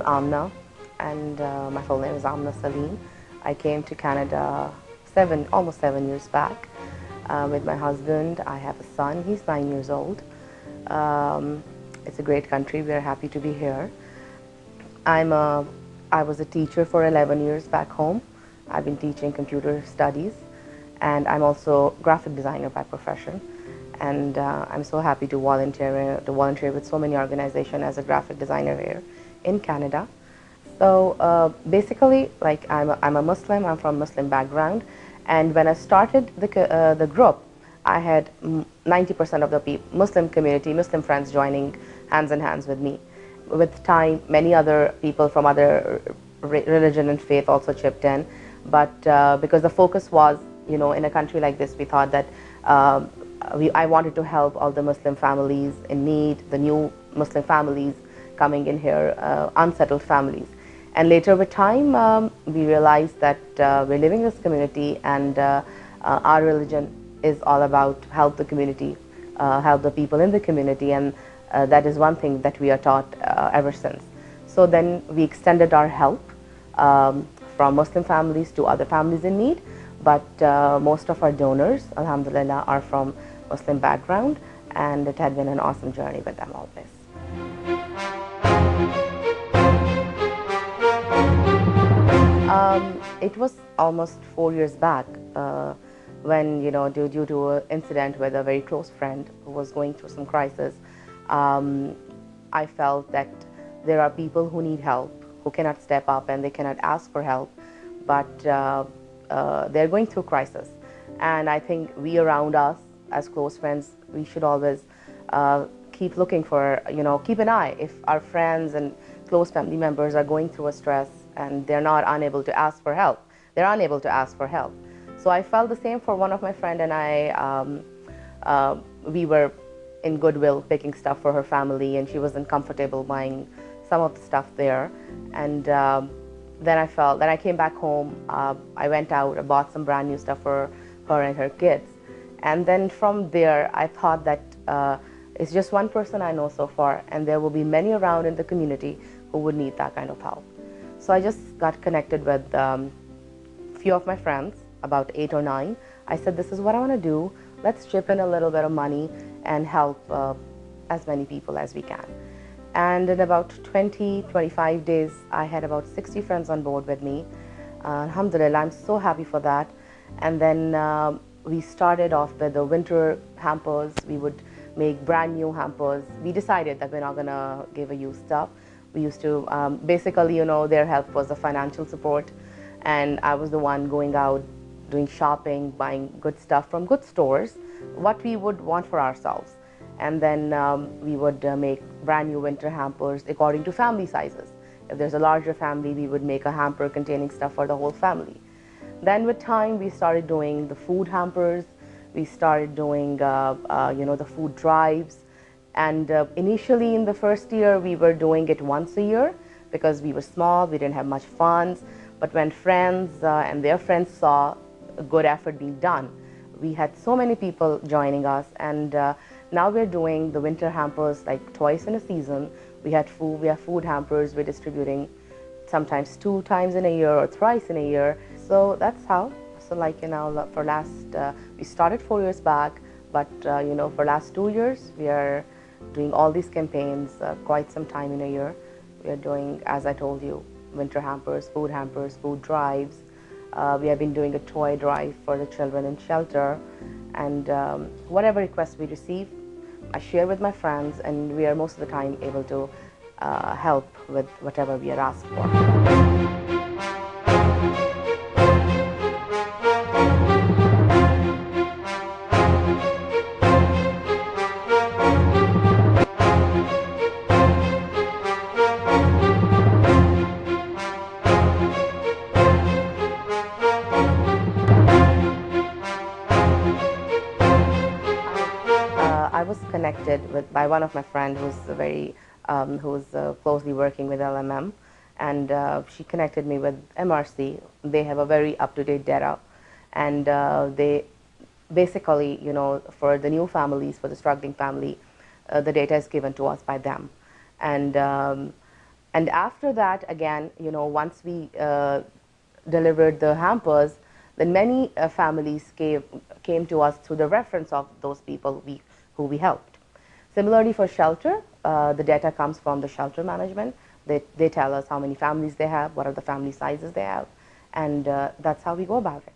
Amna, and my full name is Amna Salim. I came to Canada almost 7 years back with my husband. I have a son. He's 9 years old. Um, it's a great country. We are happy to be here. I was a teacher for 11 years back home. I've been teaching computer studies, and I'm also a graphic designer by profession. And I'm so happy to volunteer with so many organizations as a graphic designer here in Canada. So basically, like I'm a Muslim. I'm from Muslim background, and when I started the group, I had 90% of the Muslim community, Muslim friends joining hands in hands with me. With time, many other people from other religion and faith also chipped in, but because the focus was, in a country like this, we thought that I wanted to help all the Muslim families in need, the new Muslim families coming in here, unsettled families. And later with time, we realized that we're living in this community, and our religion is all about help the community, help the people in the community, and that is one thing that we are taught ever since. So then we extended our help from Muslim families to other families in need, but most of our donors, alhamdulillah, are from Muslim background, and it had been an awesome journey with them always. It was almost 4 years back when, due to an incident with a very close friend who was going through some crisis, I felt that there are people who need help, who cannot step up and they cannot ask for help, but they're going through crisis. And I think we around us as close friends, we should always keep looking for, keep an eye if our friends and close family members are going through a stress and they're not unable to ask for help. They're unable to ask for help. So I felt the same for one of my friend, and we were in Goodwill picking stuff for her family, and she wasn't comfortable buying some of the stuff there. And then I came back home, I went out, I bought some brand new stuff for her and her kids. And then from there, I thought that it's just one person I know so far, and there will be many around in the community who would need that kind of help. So I just got connected with a few of my friends, about 8 or 9. I said, this is what I want to do. Let's chip in a little bit of money and help as many people as we can. And in about 25 days, I had about 60 friends on board with me. Alhamdulillah, I'm so happy for that. And then we started off with the winter hampers. We would make brand new hampers. We decided that we're not gonna give a used stuff. We used to, basically, their help was the financial support. And I was the one going out, doing shopping, buying good stuff from good stores, what we would want for ourselves. And then we would make brand new winter hampers according to family sizes. If there's a larger family, we would make a hamper containing stuff for the whole family. Then with time, we started doing the food hampers. We started doing, the food drives. And initially in the first year, we were doing it once a year because we were small, we didn't have much funds. But when friends and their friends saw a good effort being done, we had so many people joining us. And now we're doing the winter hampers like twice in a season. We have food hampers we're distributing sometimes 2 times in a year or thrice in a year. So that's how. So for we started 4 years back, but for last 2 years, we are doing all these campaigns quite some time in a year. We are doing, as I told you, winter hampers, food drives. We have been doing a toy drive for the children in shelter. And whatever requests we receive, I share with my friends, and we are most of the time able to help with whatever we are asked for. I was connected by one of my friends who's closely working with LMM, and she connected me with MRC. They have a very up-to-date data, and they basically, for the new families, for the struggling family, the data is given to us by them. And And after that, again, once we delivered the hampers, then many families came to us through the reference of those people who we helped. Similarly, for shelter, the data comes from the shelter management. They tell us how many families they have, what are the family sizes they have, and that's how we go about it.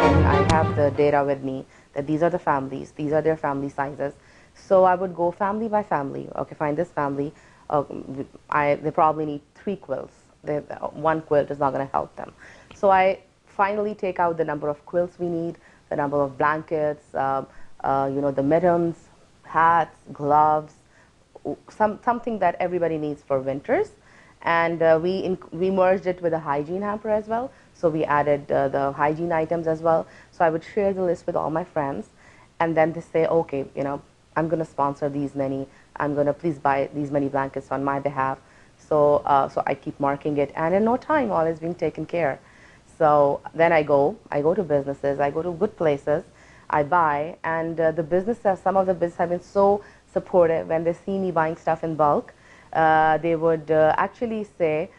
And I have the data with me that these are the families, these are their family sizes. So I would go family by family. Okay, find this family. They probably need 3 quilts. One quilt is not going to help them. So I finally take out the number of quilts we need, the number of blankets, the mittens, hats, gloves, something that everybody needs for winters. And we merged it with a hygiene hamper as well. So we added the hygiene items as well. So I would share the list with all my friends, and then they say, okay, I'm going to sponsor these many. I'm going to please buy these many blankets on my behalf. So I keep marking it, and in no time, all is being taken care. So then I go to businesses, I go to good places, I buy, and some of the businesses have been so supportive when they see me buying stuff in bulk. They would actually say,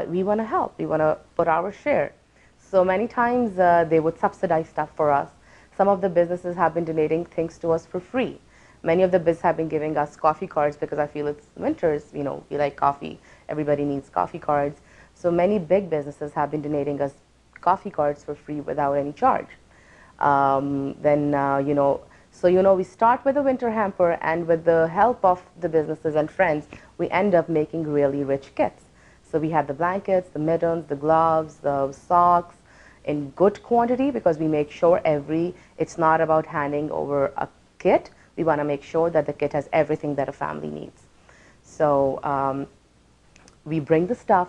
we want to help, we want to put our share. So many times they would subsidize stuff for us. Some of the businesses have been donating things to us for free. Many of the businesses have been giving us coffee cards because I feel it's winters, we like coffee, everybody needs coffee cards. So many big businesses have been donating us coffee cards for free without any charge. We start with a winter hamper, and with the help of the businesses and friends, we end up making really rich kits. So we have the blankets, the mittens, the gloves, the socks in good quantity, because we make sure it's not about handing over a kit. We want to make sure that the kit has everything that a family needs. So I bring the stuff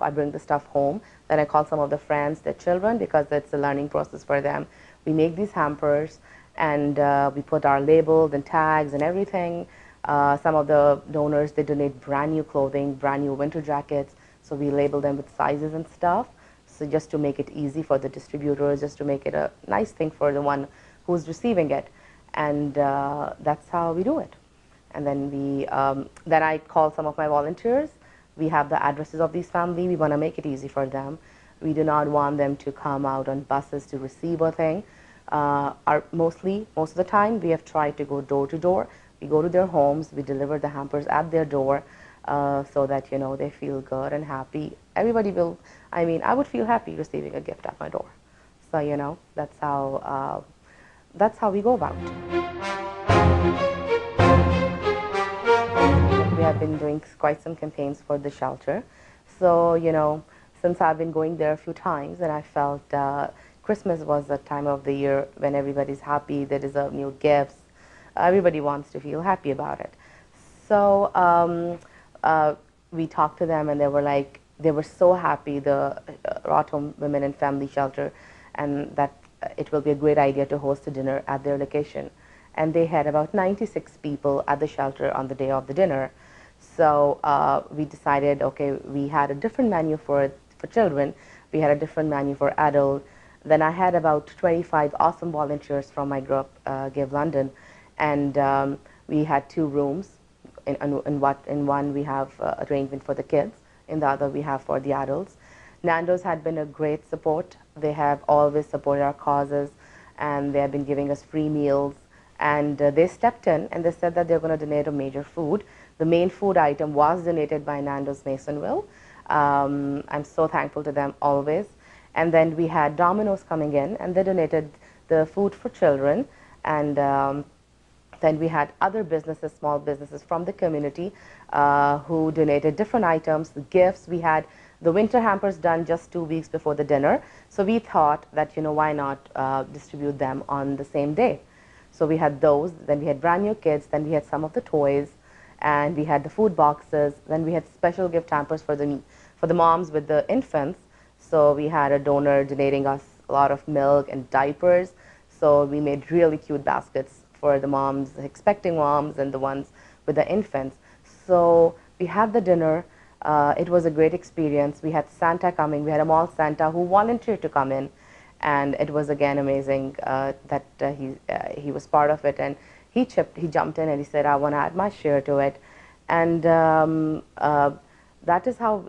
home, then I call some of the friends, their children, because it's a learning process for them. We make these hampers, and we put our labels and tags and everything. Some of the donors, they donate brand new clothing, brand new winter jackets, so we label them with sizes and stuff. So just to make it easy for the distributors, just to make it a nice thing for the one who's receiving it. And that's how we do it. And then I call some of my volunteers. We have the addresses of these families. We want to make it easy for them. We do not want them to come out on buses to receive a thing. Most of the time, we have tried to go door to door. We go to their homes. We deliver the hampers at their door, so that they feel good and happy. I would feel happy receiving a gift at my door. So that's how we go about it. We have been doing quite some campaigns for the shelter. So, since I've been going there a few times, and I felt Christmas was a time of the year when everybody's happy, they deserve new gifts. Everybody wants to feel happy about it. So we talked to them, and they were so happy, the Rotom Women and Family Shelter, and that it will be a great idea to host a dinner at their location. And they had about 96 people at the shelter on the day of the dinner. So we decided, okay, we had a different menu for children, we had a different menu for adults. Then I had about 25 awesome volunteers from my group, Give London, and we had 2 rooms. In one we have arrangement for the kids, in the other we have for the adults. Nando's had been a great support. They have always supported our causes, and they have been giving us free meals. And they stepped in, and they said that they're going to donate a major food. The main food item was donated by Nando's Masonville. I'm so thankful to them always. And then we had Domino's coming in, and they donated the food for children. And then we had other businesses, small businesses from the community, who donated different items, the gifts. We had the winter hampers done just 2 weeks before the dinner. So we thought that, why not distribute them on the same day? So we had those, then we had brand new kits, then we had some of the toys, and we had the food boxes, then we had special gift hampers for the moms with the infants. So we had a donor donating us a lot of milk and diapers. So we made really cute baskets for the moms, expecting moms, and the ones with the infants. So we had the dinner. It was a great experience. We had Santa coming. We had a mall Santa who volunteered to come in. And it was again amazing that he was part of it, and he jumped in and he said, I want to add my share to it. And that is how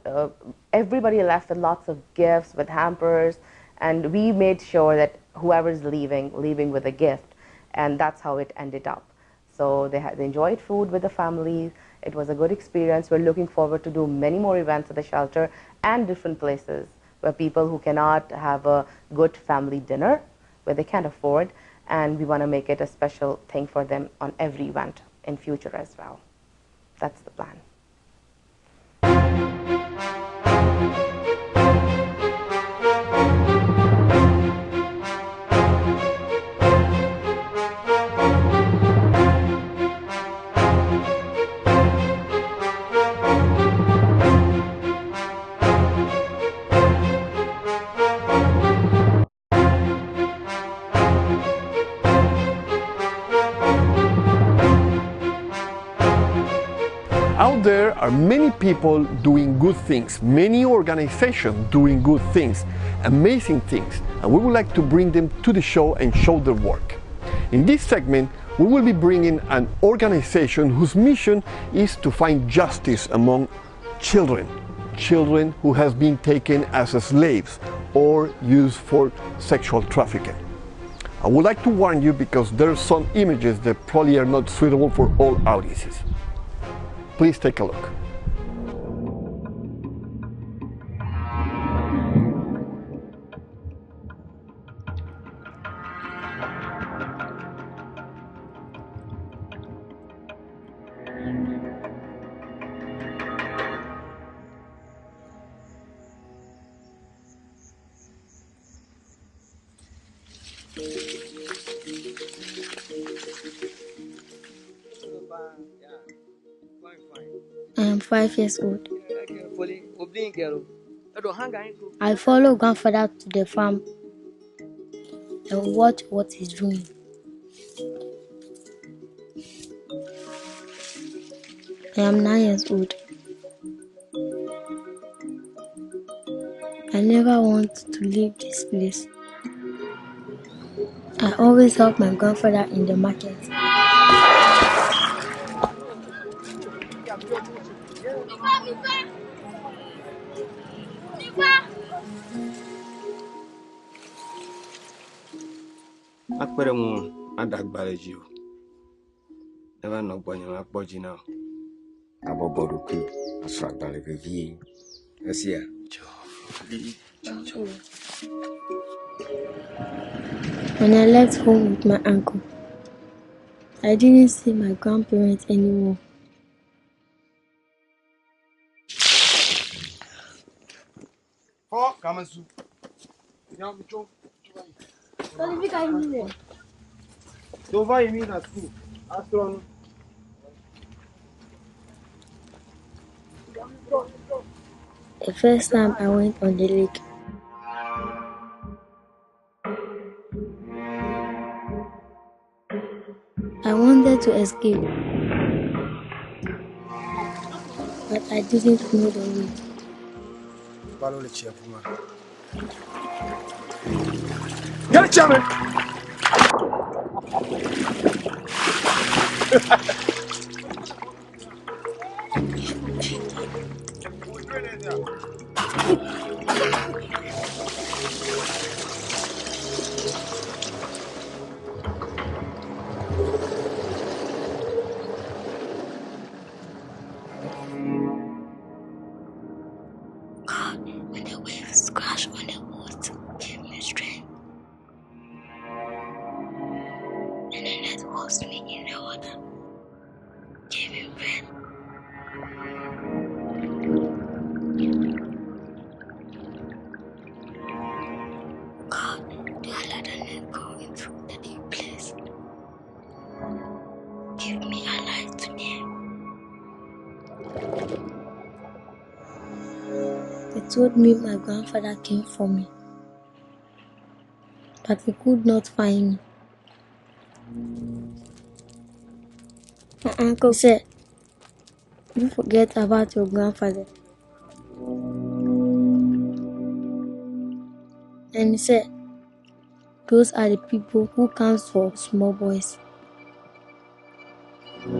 everybody left with lots of gifts, with hampers, and we made sure that whoever's leaving with a gift, and that's how it ended up. So they enjoyed food with the families. It was a good experience. We're looking forward to do many more events at the shelter and different places where people who cannot have a good family dinner, where they can't afford, and we want to make it a special thing for them on every event in future as well. That's the plan. Out there are many people doing good things, many organizations doing good things, amazing things, and we would like to bring them to the show and show their work. In this segment, we will be bringing an organization whose mission is to find justice among children who have been taken as slaves or used for sexual trafficking. I would like to warn you because there are some images that probably are not suitable for all audiences. Please take a look. I am 5 years old. I follow grandfather to the farm and watch what he's doing. I am 9 years old. I never want to leave this place. I always help my grandfather in the market. Akpere mu adagbare ji o. Never no bonyo akpoji now. Aboboruku asragbare vie. Asia. When I left home with my uncle, I didn't see my grandparents anymore. Oh, Kamasu. So far you mean at school? Astron. The first time I went on the lake, I wanted to escape, but I didn't know the way. Follow the chef, man. Get it, Chairman! When the waves crash on the boat, give me strength. And the net holds me in the water. Give me breath. God, do I let the net go into the deep place? Give me a light today. They told me my grandfather came for me, but he could not find me. My uncle said, don't forget about your grandfather. And he said, those are the people who comes for small boys. Ore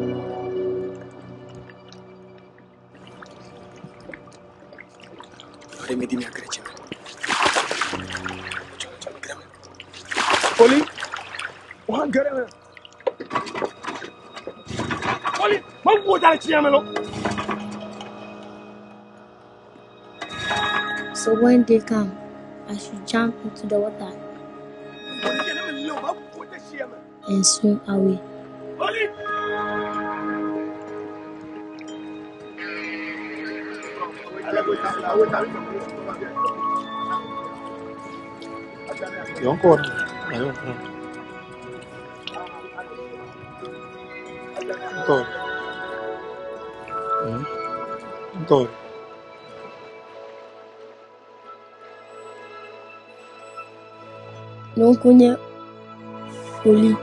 me dimi akare chima. Oli, wan gare me. Oli, man wo dale chiyame lo. So when they come, I should jump into the water and swim away. Oli. Yo ancora. Ancora. Ancora. No kunye Oli.